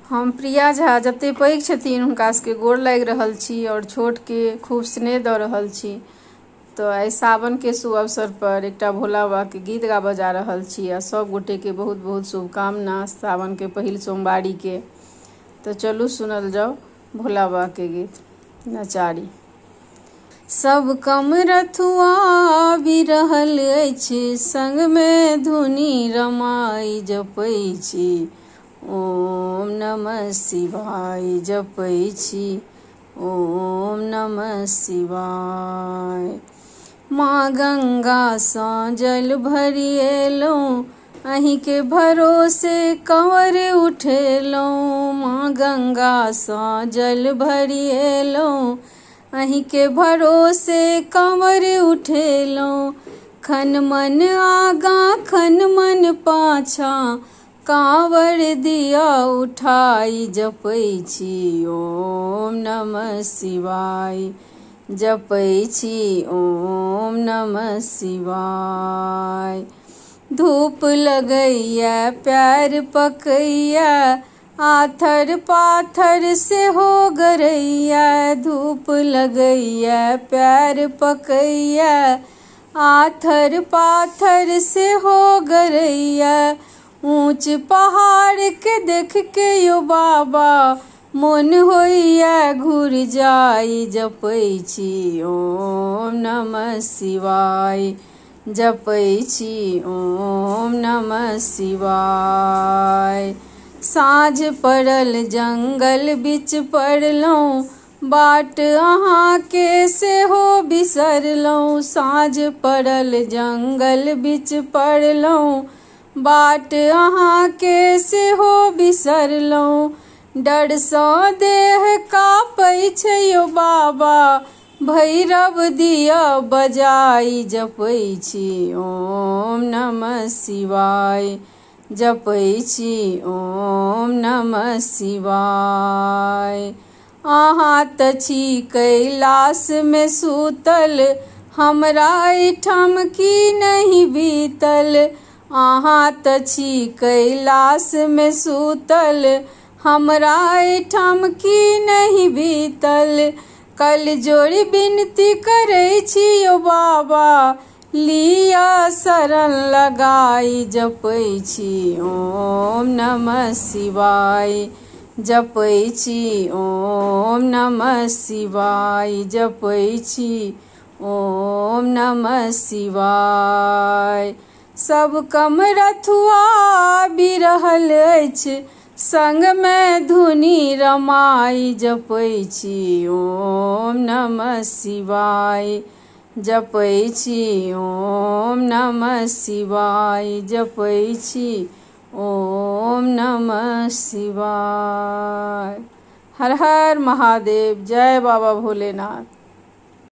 हम प्रिया झा जते पैघ छथिन हुनका सबके गोर लागि रहल छी और छोट के खूब स्नेह दऽ रहल छी। तो आइ सावन के शुभ अवसर पर एकटा भोला बाबा के गीत गाबऽ जा रहल छी आ सब गोटे के बहुत बहुत शुभकामना सावन के पहिल सोमवारी के। तो चलू सुनल जाओ भोला बाबा के गीत नचारी। सब कम रथुआ आबि रहल अछि, संग में धुनी रमाई जपै छी, ओम नमः शिवाय जपै छी, ओम नमः शिवाय। माँ गंगा सँ जल भरि एलहुँ, अहीं के भरोसे कंवर उठेलहुँ। माँ गंगा सँ जल भरि एलहुँ, अहीं के भरोसे कंवर उठेलहुँ। खन मन आगा खन मन पाछाँ, कांवर दिया उठाई जपै छी, ओम नमः शिवाय जपै छी, ओम नमः शिवाय। धूप लगैया पैर पकैया, आथर पाथर से हो गरैया। धूप लगैया पैर पकैया, आथर पाथर से हो गरैया। ऊंच पहाड़ के देख के यो बाबा, मन होइया घुर जाई जपै छी, ओम नमः शिवाय जपै छी, ओम नमः शिवाय। साँझ पड़ल जंगल बीच पड़लहुँ, बाट अहाँ के सेहो बिसरलहुँ। साँझ पड़ल जंगल बीच पड़लहुँ, बाट अहाँ के सेहो बिसरलहुँ। डर सँ देह काँपै छै यो बाबा, भैरव दिया बजाई जपै छी, ओम नमः शिवाय जपै छी, ओम नमः शिवाय। अहाँ त छी कैलाश में सूतल, हमरा एहिठाम की नहीं बीतल। अहाँ त छी कैलाश में सूतल, हमरा एहिठाम की नहीं बीतल। कल जोड़ी विनती करै छी यो बाबा, लिया शरण लगाई जपै छी, ओम नमः शिवाय जपै छी, ओम नमः शिवाय जपै छी, ओम नमः शिवाय। सब कम रथुआ आबि रहल अछि, संग में धुनी रमाई जपै छी, ओम नमः शिवाय जपै छी, ओम नमः शिवाय जपै छी, ओम नमः शिवाय। हर हर महादेव। जय बाबा भोलेनाथ।